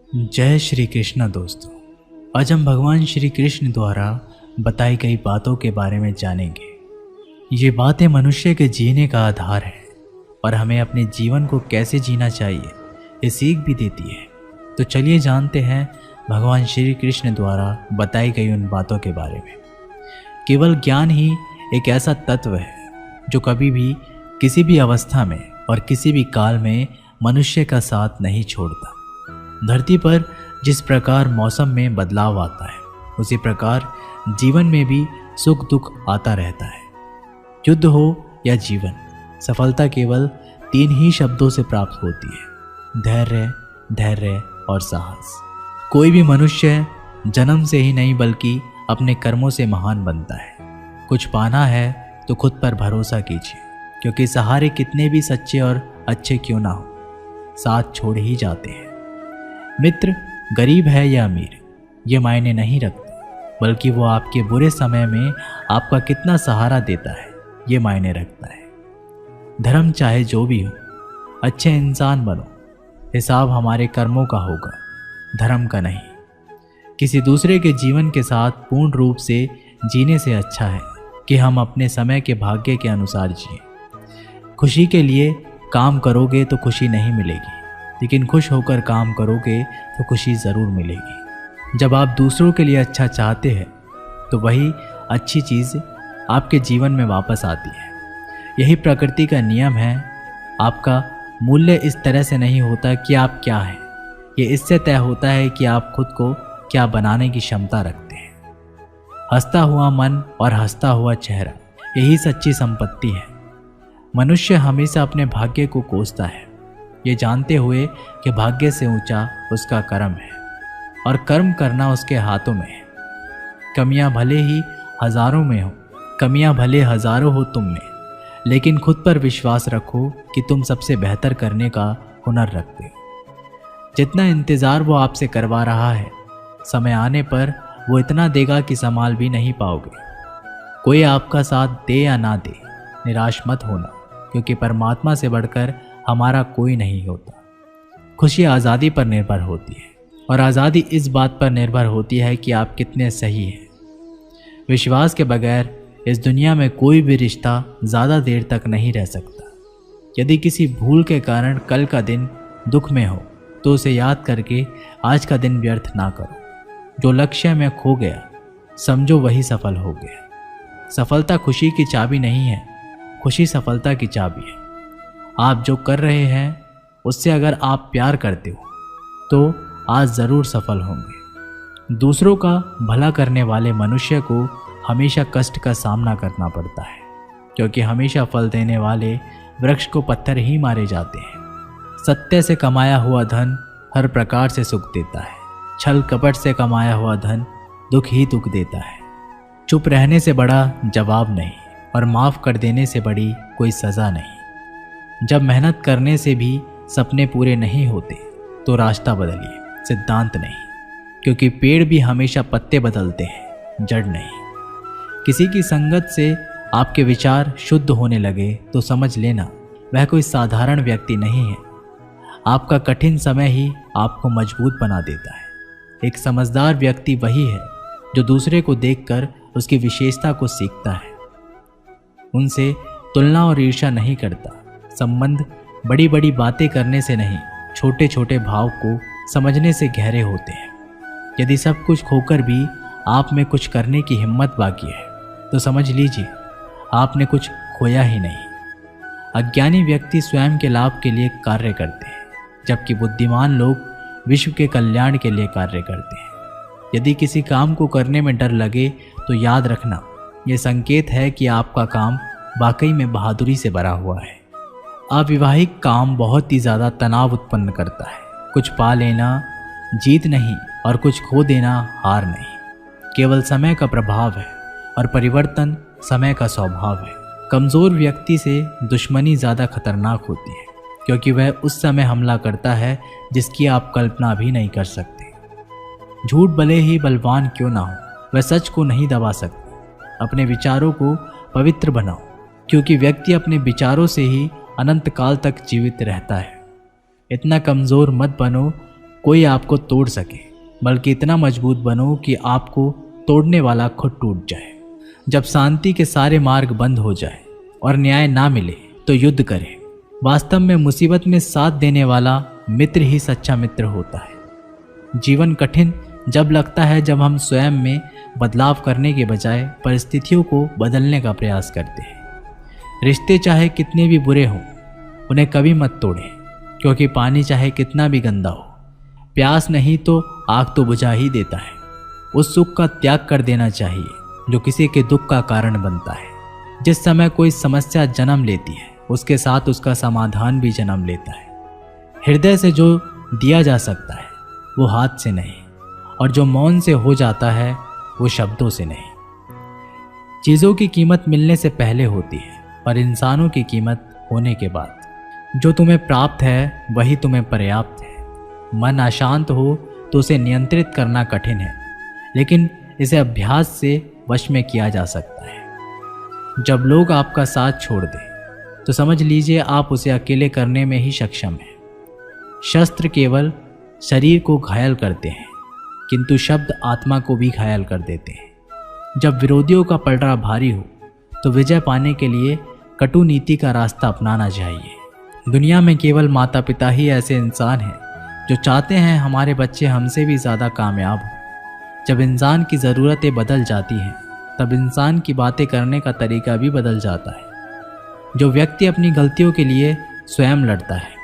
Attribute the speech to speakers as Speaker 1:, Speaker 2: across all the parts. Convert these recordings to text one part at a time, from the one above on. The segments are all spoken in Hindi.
Speaker 1: जय श्री कृष्ण दोस्तों। आज हम भगवान श्री कृष्ण द्वारा बताई गई बातों के बारे में जानेंगे। ये बातें मनुष्य के जीने का आधार है और हमें अपने जीवन को कैसे जीना चाहिए ये सीख भी देती है। तो चलिए जानते हैं भगवान श्री कृष्ण द्वारा बताई गई उन बातों के बारे में। केवल ज्ञान ही एक ऐसा तत्व है जो कभी भी किसी भी अवस्था में और किसी भी काल में मनुष्य का साथ नहीं छोड़ता। धरती पर जिस प्रकार मौसम में बदलाव आता है उसी प्रकार जीवन में भी सुख दुख आता रहता है। युद्ध हो या जीवन, सफलता केवल 3 ही शब्दों से प्राप्त होती है: धैर्य, धैर्य और साहस। कोई भी मनुष्य जन्म से ही नहीं बल्कि अपने कर्मों से महान बनता है। कुछ पाना है तो खुद पर भरोसा कीजिए, क्योंकि सहारे कितने भी सच्चे और अच्छे क्यों ना हो, साथ छोड़ ही जाते हैं। मित्र गरीब है या अमीर ये मायने नहीं रखते, बल्कि वो आपके बुरे समय में आपका कितना सहारा देता है ये मायने रखता है। धर्म चाहे जो भी हो, अच्छे इंसान बनो। हिसाब हमारे कर्मों का होगा, धर्म का नहीं। किसी दूसरे के जीवन के साथ पूर्ण रूप से जीने से अच्छा है कि हम अपने समय के भाग्य के अनुसार जिए। खुशी के लिए काम करोगे तो खुशी नहीं मिलेगी, लेकिन खुश होकर काम करोगे तो खुशी ज़रूर मिलेगी। जब आप दूसरों के लिए अच्छा चाहते हैं तो वही अच्छी चीज़ आपके जीवन में वापस आती है। यही प्रकृति का नियम है। आपका मूल्य इस तरह से नहीं होता कि आप क्या हैं, ये इससे तय होता है कि आप खुद को क्या बनाने की क्षमता रखते हैं। हंसता हुआ मन और हंसता हुआ चेहरा, यही सच्ची संपत्ति है। मनुष्य हमेशा अपने भाग्य को कोसता है, ये जानते हुए कि भाग्य से ऊंचा उसका कर्म है और कर्म करना उसके हाथों में है। कमियां भले ही हजारों में हो, कमियां भले हजारों हो तुम में, लेकिन खुद पर विश्वास रखो कि तुम सबसे बेहतर करने का हुनर रखते हो। जितना इंतज़ार वो आपसे करवा रहा है, समय आने पर वो इतना देगा कि संभाल भी नहीं पाओगे। कोई आपका साथ दे या ना दे, निराश मत होना, क्योंकि परमात्मा से बढ़कर हमारा कोई नहीं होता। खुशी आज़ादी पर निर्भर होती है और आज़ादी इस बात पर निर्भर होती है कि आप कितने सही हैं। विश्वास के बगैर इस दुनिया में कोई भी रिश्ता ज़्यादा देर तक नहीं रह सकता। यदि किसी भूल के कारण कल का दिन दुख में हो तो उसे याद करके आज का दिन व्यर्थ ना करो। जो लक्ष्य में खो गया समझो वही सफल हो गया। सफलता खुशी की चाबी नहीं है, खुशी सफलता की चाबी है। आप जो कर रहे हैं उससे अगर आप प्यार करते हो तो आज ज़रूर सफल होंगे। दूसरों का भला करने वाले मनुष्य को हमेशा कष्ट का सामना करना पड़ता है, क्योंकि हमेशा फल देने वाले वृक्ष को पत्थर ही मारे जाते हैं। सत्य से कमाया हुआ धन हर प्रकार से सुख देता है, छल कपट से कमाया हुआ धन दुख ही दुख देता है। चुप रहने से बड़ा जवाब नहीं और माफ़ कर देने से बड़ी कोई सज़ा नहीं। जब मेहनत करने से भी सपने पूरे नहीं होते तो रास्ता बदलिए, सिद्धांत नहीं, क्योंकि पेड़ भी हमेशा पत्ते बदलते हैं, जड़ नहीं। किसी की संगत से आपके विचार शुद्ध होने लगे तो समझ लेना वह कोई साधारण व्यक्ति नहीं है। आपका कठिन समय ही आपको मजबूत बना देता है। एक समझदार व्यक्ति वही है जो दूसरे को देखकर उसकी विशेषता को सीखता है, उनसे तुलना और ईर्ष्या नहीं करता। संबंध बड़ी बड़ी बातें करने से नहीं, छोटे छोटे भाव को समझने से गहरे होते हैं। यदि सब कुछ खोकर भी आप में कुछ करने की हिम्मत बाकी है तो समझ लीजिए आपने कुछ खोया ही नहीं। अज्ञानी व्यक्ति स्वयं के लाभ के लिए कार्य करते हैं, जबकि बुद्धिमान लोग विश्व के कल्याण के लिए कार्य करते हैं। यदि किसी काम को करने में डर लगे तो याद रखना, यह संकेत है कि आपका काम वाकई में बहादुरी से भरा हुआ है। अविवाहिक काम बहुत ही ज़्यादा तनाव उत्पन्न करता है। कुछ पा लेना जीत नहीं और कुछ खो देना हार नहीं, केवल समय का प्रभाव है और परिवर्तन समय का स्वभाव है। कमज़ोर व्यक्ति से दुश्मनी ज़्यादा खतरनाक होती है, क्योंकि वह उस समय हमला करता है जिसकी आप कल्पना भी नहीं कर सकते। झूठ भले ही बलवान क्यों ना हो, वह सच को नहीं दबा सकता। अपने विचारों को पवित्र बनाओ, क्योंकि व्यक्ति अपने विचारों से ही अनंत काल तक जीवित रहता है। इतना कमज़ोर मत बनो कोई आपको तोड़ सके, बल्कि इतना मजबूत बनो कि आपको तोड़ने वाला खुद टूट जाए। जब शांति के सारे मार्ग बंद हो जाए और न्याय ना मिले तो युद्ध करें। वास्तव में मुसीबत में साथ देने वाला मित्र ही सच्चा मित्र होता है। जीवन कठिन जब लगता है जब हम स्वयं में बदलाव करने के बजाय परिस्थितियों को बदलने का प्रयास करते हैं। रिश्ते चाहे कितने भी बुरे हों, उन्हें कभी मत तोड़ें, क्योंकि पानी चाहे कितना भी गंदा हो, प्यास नहीं तो आग तो बुझा ही देता है। उस सुख का त्याग कर देना चाहिए जो किसी के दुख का कारण बनता है। जिस समय कोई समस्या जन्म लेती है, उसके साथ उसका समाधान भी जन्म लेता है। हृदय से जो दिया जा सकता है वो हाथ से नहीं, और जो मौन से हो जाता है वो शब्दों से नहीं। चीज़ों की कीमत मिलने से पहले होती है, पर इंसानों की कीमत होने के बाद। जो तुम्हें प्राप्त है वही तुम्हें पर्याप्त है। मन अशांत हो तो उसे नियंत्रित करना कठिन है, लेकिन इसे अभ्यास से वश में किया जा सकता है। जब लोग आपका साथ छोड़ दें तो समझ लीजिए आप उसे अकेले करने में ही सक्षम हैं। शस्त्र केवल शरीर को घायल करते हैं, किंतु शब्द आत्मा को भी घायल कर देते हैं। जब विरोधियों का पलड़ा भारी हो तो विजय पाने के लिए कटु नीति का रास्ता अपनाना चाहिए। दुनिया में केवल माता पिता ही ऐसे इंसान हैं जो चाहते हैं हमारे बच्चे हमसे भी ज़्यादा कामयाब हों। जब इंसान की ज़रूरतें बदल जाती हैं तब इंसान की बातें करने का तरीका भी बदल जाता है। जो व्यक्ति अपनी गलतियों के लिए स्वयं लड़ता है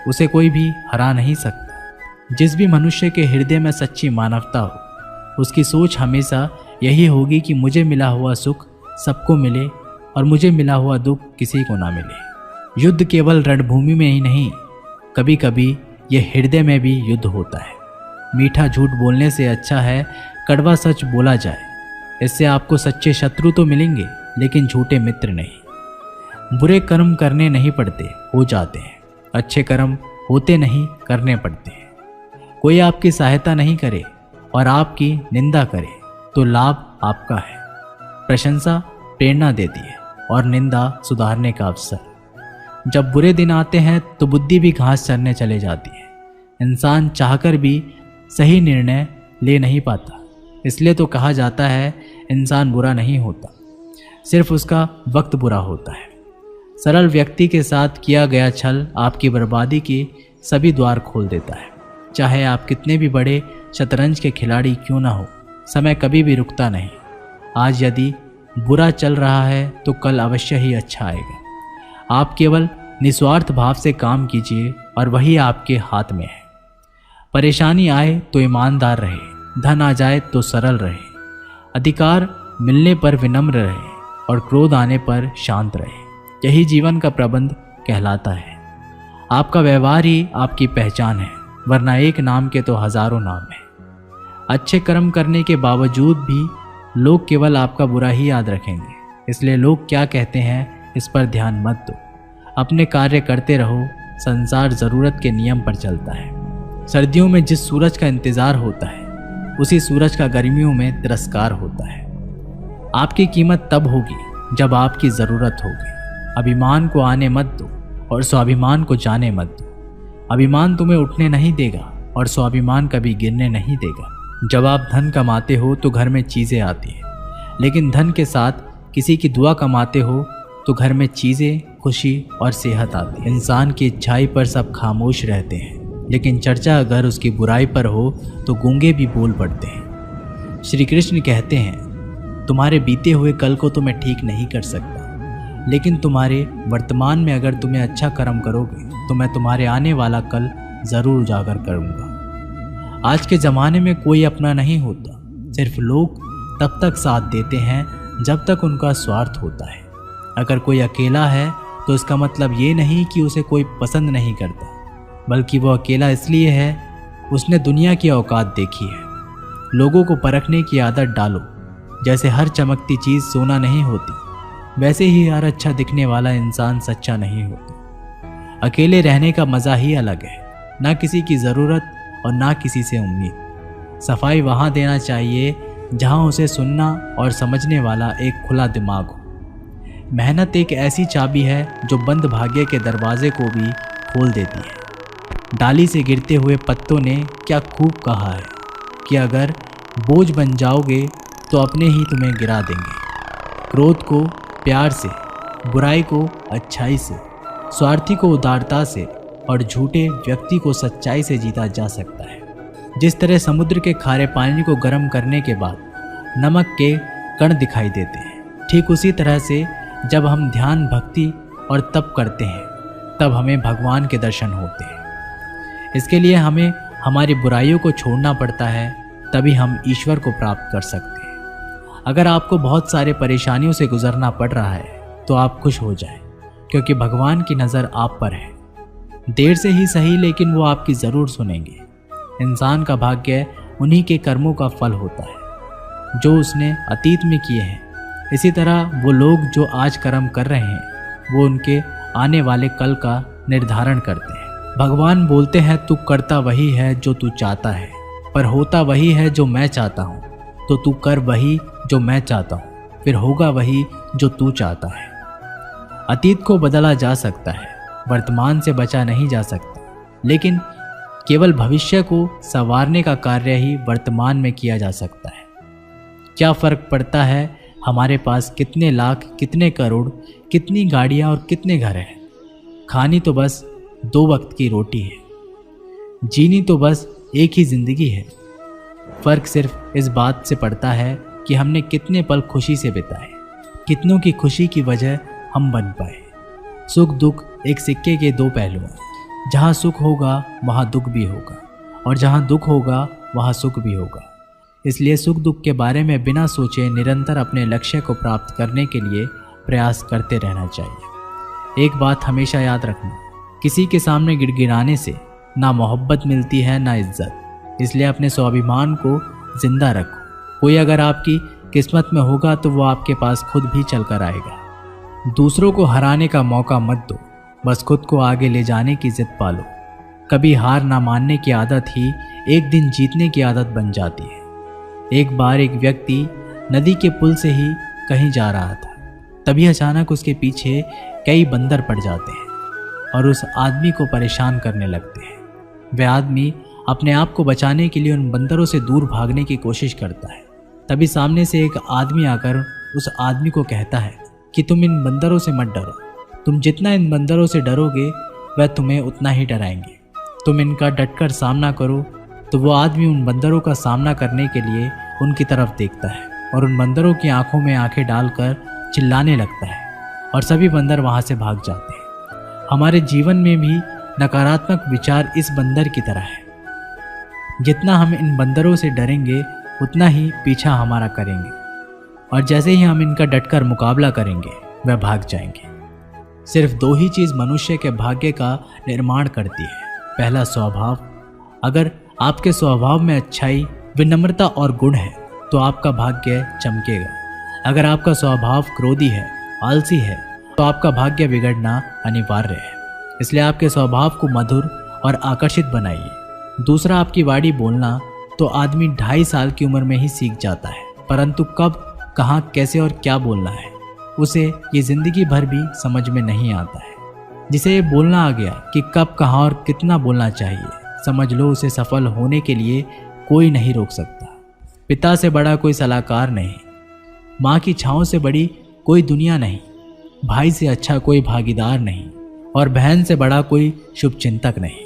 Speaker 1: उसे कोई भी हरा नहीं सकता। जिस भी मनुष्य के हृदय में सच्ची मानवता हो, उसकी सोच हमेशा यही होगी कि मुझे मिला हुआ सुख सबको मिले और मुझे मिला हुआ दुख किसी को ना मिले। युद्ध केवल रणभूमि में ही नहीं, कभी कभी यह हृदय में भी युद्ध होता है। मीठा झूठ बोलने से अच्छा है कड़वा सच बोला जाए। इससे आपको सच्चे शत्रु तो मिलेंगे, लेकिन झूठे मित्र नहीं। बुरे कर्म करने नहीं पड़ते, हो जाते हैं। अच्छे कर्म होते नहीं, करने पड़ते हैं। कोई आपकी सहायता नहीं करे और आपकी निंदा करे तो लाभ आपका है। प्रशंसा प्रेरणा देती है और निंदा सुधारने का अवसर। जब बुरे दिन आते हैं तो बुद्धि भी घास चरने चले जाती है। इंसान चाहकर भी सही निर्णय ले नहीं पाता। इसलिए तो कहा जाता है इंसान बुरा नहीं होता, सिर्फ उसका वक्त बुरा होता है। सरल व्यक्ति के साथ किया गया छल आपकी बर्बादी के सभी द्वार खोल देता है। चाहे आप कितने भी बड़े शतरंज के खिलाड़ी क्यों ना हो, समय कभी भी रुकता नहीं। आज यदि बुरा चल रहा है तो कल अवश्य ही अच्छा आएगा। आप केवल निस्वार्थ भाव से काम कीजिए और वही आपके हाथ में है। परेशानी आए तो ईमानदार रहे, धन आ जाए तो सरल रहे, अधिकार मिलने पर विनम्र रहे और क्रोध आने पर शांत रहे। यही जीवन का प्रबंध कहलाता है। आपका व्यवहार ही आपकी पहचान है, वरना एक नाम के तो हजारों नाम हैं। अच्छे कर्म करने के बावजूद भी लोग केवल आपका बुरा ही याद रखेंगे। इसलिए लोग क्या कहते हैं इस पर ध्यान मत दो। अपने कार्य करते रहो। संसार ज़रूरत के नियम पर चलता है। सर्दियों में जिस सूरज का इंतज़ार होता है उसी सूरज का गर्मियों में तिरस्कार होता है। आपकी कीमत तब होगी जब आपकी ज़रूरत होगी। अभिमान को आने मत दो और स्वाभिमान को जाने मत दो। अभिमान तुम्हें उठने नहीं देगा और स्वाभिमान कभी गिरने नहीं देगा। जब आप धन कमाते हो तो घर में चीज़ें आती हैं, लेकिन धन के साथ किसी की दुआ कमाते हो तो घर में चीज़ें, खुशी और सेहत आती है। इंसान की अच्छाई पर सब खामोश रहते हैं, लेकिन चर्चा अगर उसकी बुराई पर हो तो गूंगे भी बोल पड़ते हैं। श्री कृष्ण कहते हैं, तुम्हारे बीते हुए कल को तो मैं ठीक नहीं कर सकता, लेकिन तुम्हारे वर्तमान में अगर तुम्हें अच्छा कर्म करोगे तो मैं तुम्हारे आने वाला कल ज़रूर उजागर करूँगा। आज के ज़माने में कोई अपना नहीं होता, सिर्फ लोग तब तक साथ देते हैं जब तक उनका स्वार्थ होता है। अगर कोई अकेला है तो इसका मतलब ये नहीं कि उसे कोई पसंद नहीं करता, बल्कि वो अकेला इसलिए है उसने दुनिया की औकात देखी है। लोगों को परखने की आदत डालो। जैसे हर चमकती चीज़ सोना नहीं होती, वैसे ही हर अच्छा दिखने वाला इंसान सच्चा नहीं होता। अकेले रहने का मज़ा ही अलग है, ना किसी की ज़रूरत और ना किसी से उम्मीद। सफाई वहाँ देना चाहिए जहाँ उसे सुनना और समझने वाला एक खुला दिमाग हो। मेहनत एक ऐसी चाबी है जो बंद भाग्य के दरवाजे को भी खोल देती है। डाली से गिरते हुए पत्तों ने क्या खूब कहा है कि अगर बोझ बन जाओगे तो अपने ही तुम्हें गिरा देंगे। क्रोध को प्यार से, बुराई को अच्छाई से, स्वार्थी को उदारता से और झूठे व्यक्ति को सच्चाई से जीता जा सकता है। जिस तरह समुद्र के खारे पानी को गर्म करने के बाद नमक के कण दिखाई देते हैं, ठीक उसी तरह से जब हम ध्यान, भक्ति और तप करते हैं तब हमें भगवान के दर्शन होते हैं। इसके लिए हमें हमारी बुराइयों को छोड़ना पड़ता है, तभी हम ईश्वर को प्राप्त कर सकते हैं। अगर आपको बहुत सारे परेशानियों से गुजरना पड़ रहा है तो आप खुश हो जाएं, क्योंकि भगवान की नज़र आप पर है। देर से ही सही, लेकिन वो आपकी ज़रूर सुनेंगे। इंसान का भाग्य उन्हीं के कर्मों का फल होता है जो उसने अतीत में किए हैं। इसी तरह वो लोग जो आज कर्म कर रहे हैं वो उनके आने वाले कल का निर्धारण करते हैं। भगवान बोलते हैं, तू करता वही है जो तू चाहता है, पर होता वही है जो मैं चाहता हूँ। तो तू कर वही जो मैं चाहता हूँ, फिर होगा वही जो तू चाहता है। अतीत को बदला जा सकता है, वर्तमान से बचा नहीं जा सकता, लेकिन केवल भविष्य को संवारने का कार्य ही वर्तमान में किया जा सकता है। क्या फ़र्क पड़ता है हमारे पास कितने लाख, कितने करोड़, कितनी गाड़ियाँ और कितने घर हैं। खानी तो बस 2 वक्त की रोटी है, जीनी तो बस एक ही ज़िंदगी है। फ़र्क सिर्फ इस बात से पड़ता है कि हमने कितने पल खुशी से बिताए, कितनों की खुशी की वजह हम बन पाए। सुख दुख एक सिक्के के 2 पहलू हैं। जहाँ सुख होगा वहाँ दुख भी होगा, और जहाँ दुख होगा वहाँ सुख भी होगा। इसलिए सुख दुख के बारे में बिना सोचे निरंतर अपने लक्ष्य को प्राप्त करने के लिए प्रयास करते रहना चाहिए। एक बात हमेशा याद रखना, किसी के सामने गिड़गिड़ाने से ना मोहब्बत मिलती है ना इज्जत। इसलिए अपने स्वाभिमान को जिंदा रखो। कोई अगर आपकी किस्मत में होगा तो वो आपके पास खुद भी चल कर आएगा। दूसरों को हराने का मौका मत दो, बस खुद को आगे ले जाने की जिद पालो। कभी हार ना मानने की आदत ही एक दिन जीतने की आदत बन जाती है। एक बार एक व्यक्ति नदी के पुल से ही कहीं जा रहा था, तभी अचानक उसके पीछे कई बंदर पड़ जाते हैं और उस आदमी को परेशान करने लगते हैं। वह आदमी अपने आप को बचाने के लिए उन बंदरों से दूर भागने की कोशिश करता है। तभी सामने से एक आदमी आकर उस आदमी को कहता है कि तुम इन बंदरों से मत डरो, तुम जितना इन बंदरों से डरोगे वह तुम्हें उतना ही डराएंगे। तुम इनका डटकर सामना करो। तो वो आदमी उन बंदरों का सामना करने के लिए उनकी तरफ देखता है और उन बंदरों की आंखों में आंखें डालकर चिल्लाने लगता है और सभी बंदर वहाँ से भाग जाते हैं। हमारे जीवन में भी नकारात्मक विचार इस बंदर की तरह है। जितना हम इन बंदरों से डरेंगे उतना ही पीछा हमारा करेंगे, और जैसे ही हम इनका डटकर मुकाबला करेंगे वह भाग जाएंगे। सिर्फ 2 ही चीज़ मनुष्य के भाग्य का निर्माण करती है। पहला, स्वभाव। अगर आपके स्वभाव में अच्छाई, विनम्रता और गुण है तो आपका भाग्य चमकेगा। अगर आपका स्वभाव क्रोधी है, आलसी है, तो आपका भाग्य बिगड़ना अनिवार्य है। इसलिए आपके स्वभाव को मधुर और आकर्षित बनाइए। दूसरा, आपकी वाणी बोलना तो आदमी 2.5 साल की उम्र में ही सीख जाता है, परंतु कब, कहाँ, कैसे और क्या बोलना है उसे ये जिंदगी भर भी समझ में नहीं आता है। जिसे ये बोलना आ गया कि कब, कहाँ और कितना बोलना चाहिए, समझ लो उसे सफल होने के लिए कोई नहीं रोक सकता। पिता से बड़ा कोई सलाहकार नहीं, माँ की छाँव से बड़ी कोई दुनिया नहीं, भाई से अच्छा कोई भागीदार नहीं और बहन से बड़ा कोई शुभचिंतक नहीं।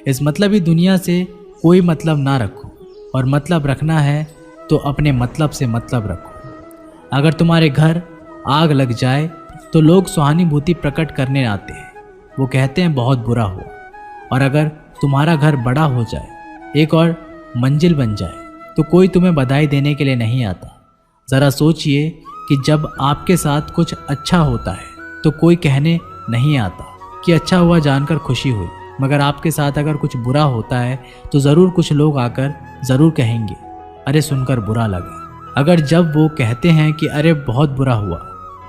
Speaker 1: इस मतलबी दुनिया से कोई मतलब ना रखो, और मतलब रखना है तो अपने मतलब से मतलब रखो। अगर तुम्हारे घर आग लग जाए तो लोग सहानुभूति प्रकट करने आते हैं, वो कहते हैं बहुत बुरा हुआ। और अगर तुम्हारा घर बड़ा हो जाए, एक और मंजिल बन जाए, तो कोई तुम्हें बधाई देने के लिए नहीं आता। ज़रा सोचिए कि जब आपके साथ कुछ अच्छा होता है तो कोई कहने नहीं आता कि अच्छा हुआ जानकर खुशी हुई, मगर आपके साथ अगर कुछ बुरा होता है तो ज़रूर कुछ लोग आकर ज़रूर कहेंगे अरे सुनकर बुरा लगा। अगर जब वो कहते हैं कि अरे बहुत बुरा हुआ,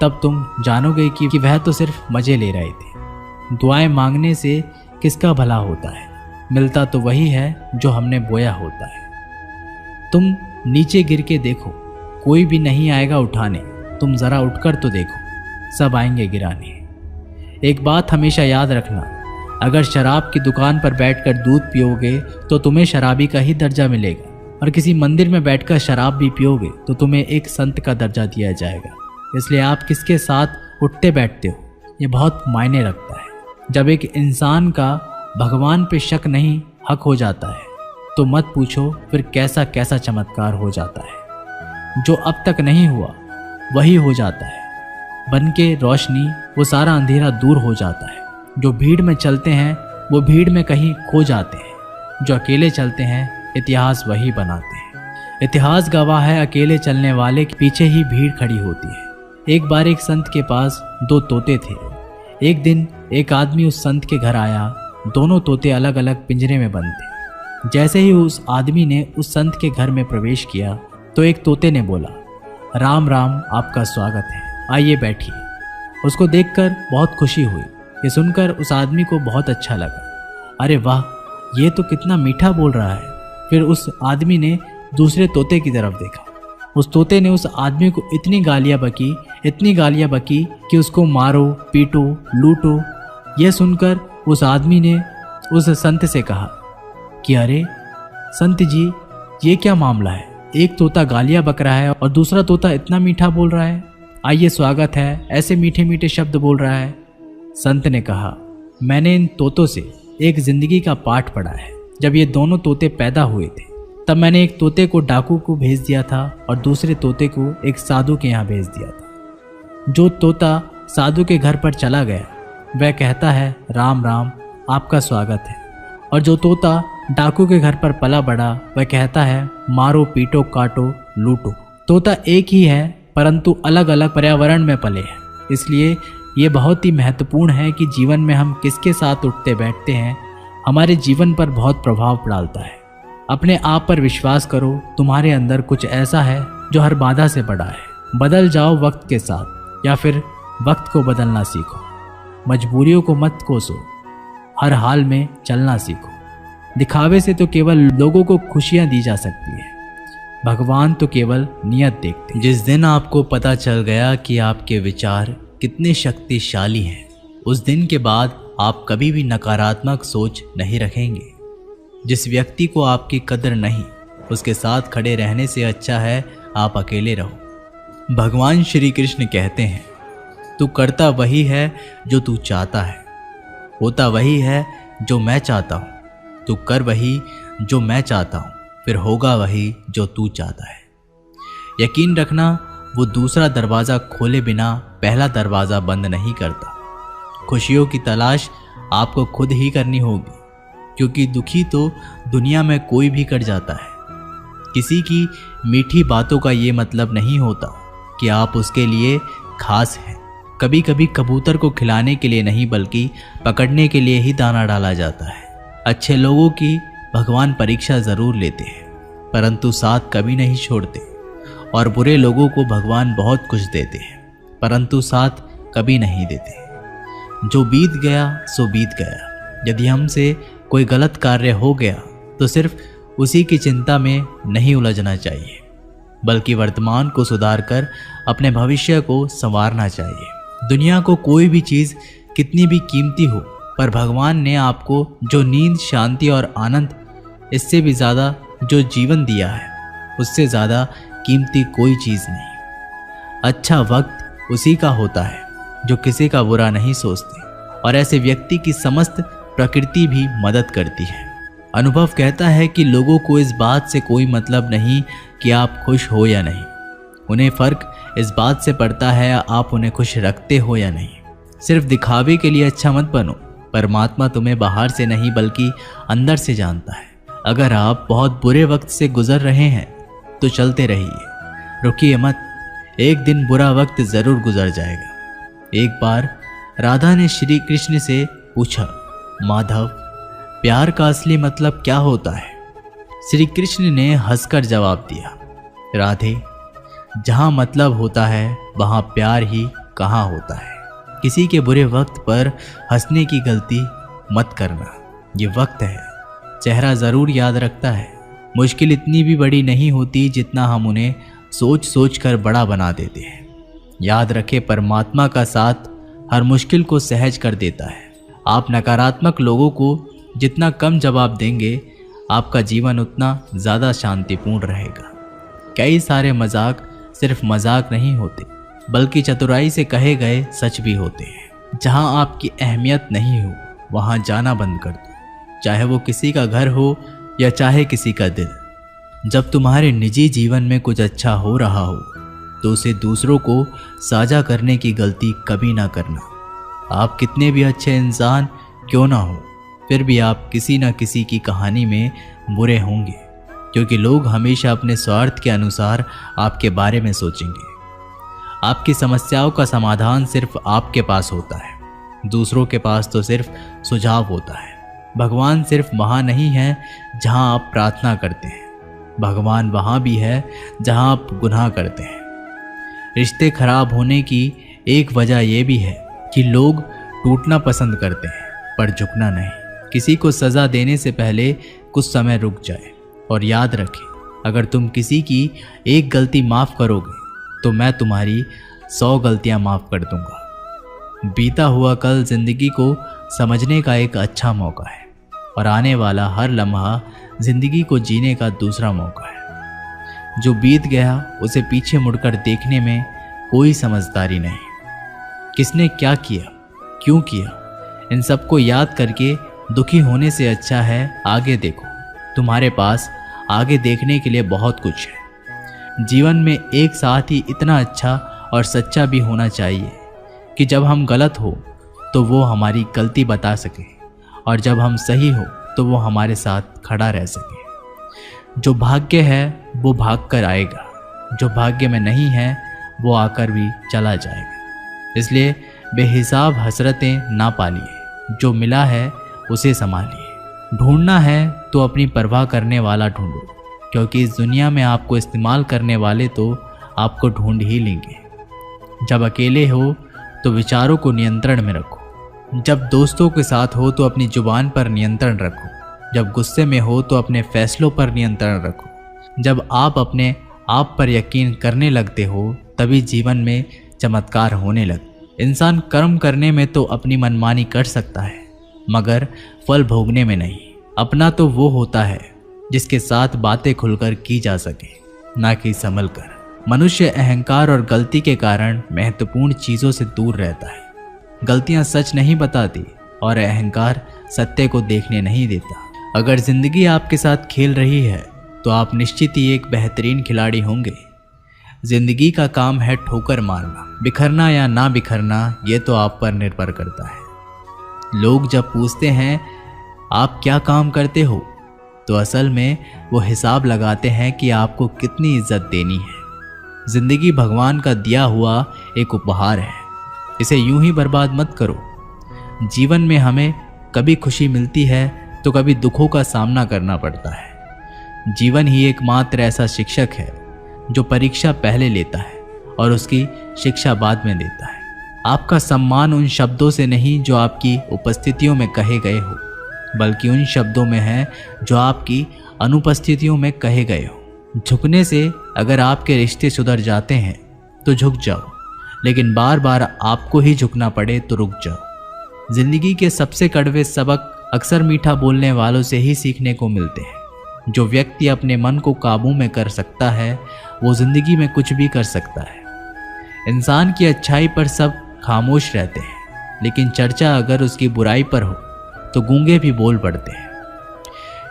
Speaker 1: तब तुम जानोगे कि वह तो सिर्फ मज़े ले रहे थे। दुआएं मांगने से किसका भला होता है, मिलता तो वही है जो हमने बोया होता है। तुम नीचे गिर के देखो, कोई भी नहीं आएगा उठाने, तुम ज़रा उठकर तो देखो, सब आएंगे गिराने। एक बात हमेशा याद रखना, अगर शराब की दुकान पर बैठकर दूध पियोगे तो तुम्हें शराबी का ही दर्जा मिलेगा, और किसी मंदिर में बैठकर शराब भी पियोगे तो तुम्हें एक संत का दर्जा दिया जाएगा। इसलिए आप किसके साथ उठते बैठते हो ये बहुत मायने रखता है। जब एक इंसान का भगवान पे शक नहीं हक हो जाता है तो मत पूछो फिर कैसा कैसा चमत्कार हो जाता है। जो अब तक नहीं हुआ वही हो जाता है। बन के रोशनी वो सारा अंधेरा दूर हो जाता है। जो भीड़ में चलते हैं वो भीड़ में कहीं खो जाते हैं। जो अकेले चलते हैं इतिहास वही बनाते हैं। इतिहास गवाह है अकेले चलने वाले के पीछे ही भीड़ खड़ी होती है। एक बार एक संत के पास 2 तोते थे। एक दिन एक आदमी उस संत के घर आया। दोनों तोते अलग अलग पिंजरे में बंद थे। जैसे ही उस आदमी ने उस संत के घर में प्रवेश किया तो एक तोते ने बोला, राम राम, आपका स्वागत है, आइए बैठिए। उसको देखकर बहुत खुशी हुई। ये सुनकर उस आदमी को बहुत अच्छा लगा। अरे वाह, ये तो कितना मीठा बोल रहा है। फिर उस आदमी ने दूसरे तोते की तरफ देखा। उस तोते ने उस आदमी को इतनी गालियाँ बकी कि उसको मारो, पीटो, लूटो। यह सुनकर उस आदमी ने उस संत से कहा कि अरे संत जी, ये क्या मामला है? एक तोता गालियाँ बक रहा है और दूसरा तोता इतना मीठा बोल रहा है। आइए स्वागत है, ऐसे मीठे मीठे शब्द बोल रहा है। संत ने कहा, मैंने इन तोतों से एक जिंदगी का पाठ पढ़ा है। जब ये दोनों तोते पैदा हुए थे तब मैंने एक तोते को डाकू को भेज दिया था और दूसरे तोते को एक साधु के यहाँ भेज दिया था। जो तोता साधु के घर पर चला गया वह कहता है, राम राम, आपका स्वागत है। और जो तोता डाकू के घर पर पला बड़ा वह कहता है, मारो, पीटो, काटो, लूटो। तोता एक ही है परंतु अलग अलग पर्यावरण में पले हैं। इसलिए ये बहुत ही महत्वपूर्ण है कि जीवन में हम किसके साथ उठते बैठते हैं हमारे जीवन पर बहुत प्रभाव डालता है। अपने आप पर विश्वास करो। तुम्हारे अंदर कुछ ऐसा है जो हर बाधा से बड़ा है। बदल जाओ वक्त के साथ, या फिर वक्त को बदलना सीखो। मजबूरियों को मत कोसो, हर हाल में चलना सीखो। दिखावे से तो केवल लोगों को खुशियां दी जा सकती है, भगवान तो केवल नियत देखते हैं। जिस दिन आपको पता चल गया कि आपके विचार कितने शक्तिशाली हैं, उस दिन के बाद आप कभी भी नकारात्मक सोच नहीं रखेंगे। जिस व्यक्ति को आपकी कदर नहीं, उसके साथ खड़े रहने से अच्छा है आप अकेले रहो। भगवान श्री कृष्ण कहते हैं, तू करता वही है जो तू चाहता है, होता वही है जो मैं चाहता हूँ। तू कर वही जो मैं चाहता हूँ, फिर होगा वही जो तू चाहता है। यकीन रखना, वो दूसरा दरवाज़ा खोले बिना पहला दरवाज़ा बंद नहीं करता। खुशियों की तलाश आपको खुद ही करनी होगी, क्योंकि दुखी तो दुनिया में कोई भी कर जाता है। किसी की मीठी बातों का ये मतलब नहीं होता कि आप उसके लिए खास हैं। कभी कभी कबूतर को खिलाने के लिए नहीं बल्कि पकड़ने के लिए ही दाना डाला जाता है। अच्छे लोगों की भगवान परीक्षा ज़रूर लेते हैं परंतु साथ कभी नहीं छोड़ते, और बुरे लोगों को भगवान बहुत कुछ देते हैं परंतु साथ कभी नहीं देते। जो बीत गया सो बीत गया। यदि हमसे कोई गलत कार्य हो गया तो सिर्फ उसी की चिंता में नहीं उलझना चाहिए, बल्कि वर्तमान को सुधार कर अपने भविष्य को संवारना चाहिए। दुनिया को कोई भी चीज़ कितनी भी कीमती हो, पर भगवान ने आपको जो नींद, शांति और आनंद, इससे भी ज़्यादा जो जीवन दिया है, उससे ज़्यादा कीमती कोई चीज़ नहीं। अच्छा वक्त उसी का होता है जो किसी का बुरा नहीं सोचते, और ऐसे व्यक्ति की समस्त प्रकृति भी मदद करती है। अनुभव कहता है कि लोगों को इस बात से कोई मतलब नहीं कि आप खुश हो या नहीं। उन्हें फ़र्क इस बात से पड़ता है आप उन्हें खुश रखते हो या नहीं। सिर्फ दिखावे के लिए अच्छा मत बनो। परमात्मा तुम्हें बाहर से नहीं बल्कि अंदर से जानता है। अगर आप बहुत बुरे वक्त से गुजर रहे हैं तो चलते रहिए, रुकिए मत। एक दिन बुरा वक्त ज़रूर गुजर जाएगा। एक बार राधा ने श्री कृष्ण से पूछा, माधव, प्यार का असली मतलब क्या होता है? श्री कृष्ण ने हंसकर जवाब दिया, राधे, जहाँ मतलब होता है वहाँ प्यार ही कहाँ होता है। किसी के बुरे वक्त पर हंसने की गलती मत करना। ये वक्त है, चेहरा ज़रूर याद रखता है। मुश्किल इतनी भी बड़ी नहीं होती जितना हम उन्हें सोच सोच कर बड़ा बना देते हैं। याद रखें, परमात्मा का साथ हर मुश्किल को सहज कर देता है। आप नकारात्मक लोगों को जितना कम जवाब देंगे, आपका जीवन उतना ज़्यादा शांतिपूर्ण रहेगा। कई सारे मजाक सिर्फ मजाक नहीं होते, बल्कि चतुराई से कहे गए सच भी होते हैं। जहां आपकी अहमियत नहीं हो, वहां जाना बंद कर दो, चाहे वो किसी का घर हो या चाहे किसी का दिल। जब तुम्हारे निजी जीवन में कुछ अच्छा हो रहा हो, तो उसे दूसरों को साझा करने की गलती कभी ना करना। आप कितने भी अच्छे इंसान क्यों ना हो, फिर भी आप किसी न किसी की कहानी में बुरे होंगे, क्योंकि लोग हमेशा अपने स्वार्थ के अनुसार आपके बारे में सोचेंगे। आपकी समस्याओं का समाधान सिर्फ आपके पास होता है, दूसरों के पास तो सिर्फ सुझाव होता है। भगवान सिर्फ वहाँ नहीं है जहाँ आप प्रार्थना करते हैं, भगवान वहाँ भी है जहाँ आप गुनाह करते हैं। रिश्ते खराब होने की एक वजह यह भी है कि लोग टूटना पसंद करते हैं, पर झुकना नहीं। किसी को सज़ा देने से पहले कुछ समय रुक जाए और याद रखें, अगर तुम किसी की एक गलती माफ़ करोगे तो मैं तुम्हारी 100 गलतियां माफ़ कर दूंगा। बीता हुआ कल जिंदगी को समझने का एक अच्छा मौका है, और आने वाला हर लम्हा जिंदगी को जीने का दूसरा मौका है। जो बीत गया उसे पीछे मुड़कर देखने में कोई समझदारी नहीं। किसने क्या किया, क्यों किया, इन सबको याद करके दुखी होने से अच्छा है आगे देखो। तुम्हारे पास आगे देखने के लिए बहुत कुछ है। जीवन में एक साथ ही इतना अच्छा और सच्चा भी होना चाहिए कि जब हम गलत हो तो वो हमारी गलती बता सके, और जब हम सही हो तो वो हमारे साथ खड़ा रह सके। जो भाग्य है वो भाग कर आएगा, जो भाग्य में नहीं है वो आकर भी चला जाएगा। इसलिए बेहिसाब हसरतें ना पालिए, जो मिला है उसे संभालिए। ढूंढना है तो अपनी परवाह करने वाला ढूंढो, क्योंकि इस दुनिया में आपको इस्तेमाल करने वाले तो आपको ढूंढ ही लेंगे। जब अकेले हो तो विचारों को नियंत्रण में रखो, जब दोस्तों के साथ हो तो अपनी जुबान पर नियंत्रण रखो, जब गुस्से में हो तो अपने फैसलों पर नियंत्रण रखो। जब आप अपने आप पर यकीन करने लगते हो, तभी जीवन में चमत्कार होने लगते। इंसान कर्म करने में तो अपनी मनमानी कर सकता है, मगर फल भोगने में नहीं। अपना तो वो होता है जिसके साथ बातें खुलकर की जा सके, ना कि संभल कर। मनुष्य अहंकार और गलती के कारण महत्वपूर्ण चीज़ों से दूर रहता है। गलतियां सच नहीं बताती और अहंकार सत्य को देखने नहीं देता। अगर जिंदगी आपके साथ खेल रही है तो आप निश्चित ही एक बेहतरीन खिलाड़ी होंगे। जिंदगी का काम है ठोकर मारना, बिखरना या ना बिखरना ये तो आप पर निर्भर करता है। लोग जब पूछते हैं आप क्या काम करते हो, तो असल में वो हिसाब लगाते हैं कि आपको कितनी इज्जत देनी है। जिंदगी भगवान का दिया हुआ एक उपहार है, इसे यूं ही बर्बाद मत करो। जीवन में हमें कभी खुशी मिलती है तो कभी दुखों का सामना करना पड़ता है। जीवन ही एकमात्र ऐसा शिक्षक है जो परीक्षा पहले लेता है और उसकी शिक्षा बाद में देता है। आपका सम्मान उन शब्दों से नहीं जो आपकी उपस्थितियों में कहे गए हो, बल्कि उन शब्दों में है जो आपकी अनुपस्थितियों में कहे गए हो। झुकने से अगर आपके रिश्ते सुधर जाते हैं तो झुक जाओ, लेकिन बार बार आपको ही झुकना पड़े तो रुक जाओ। जिंदगी के सबसे कड़वे सबक अक्सर मीठा बोलने वालों से ही सीखने को मिलते हैं। जो व्यक्ति अपने मन को काबू में कर सकता है वो जिंदगी में कुछ भी कर सकता है। इंसान की अच्छाई पर सब खामोश रहते हैं, लेकिन चर्चा अगर उसकी बुराई पर हो तो गूंगे भी बोल पड़ते हैं।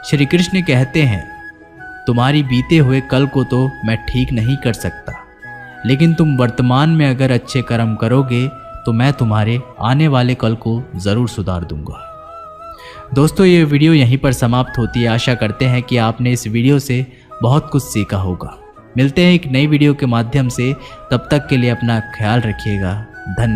Speaker 1: श्री कृष्ण कहते हैं, तुम्हारी बीते हुए कल को तो मैं ठीक नहीं कर सकता, लेकिन तुम वर्तमान में अगर अच्छे कर्म करोगे तो मैं तुम्हारे आने वाले कल को ज़रूर सुधार दूंगा। दोस्तों, ये वीडियो यहीं पर समाप्त होती है। आशा करते हैं कि आपने इस वीडियो से बहुत कुछ सीखा होगा। मिलते हैं एक नई वीडियो के माध्यम से, तब तक के लिए अपना ख्याल रखिएगा। धन्यवाद।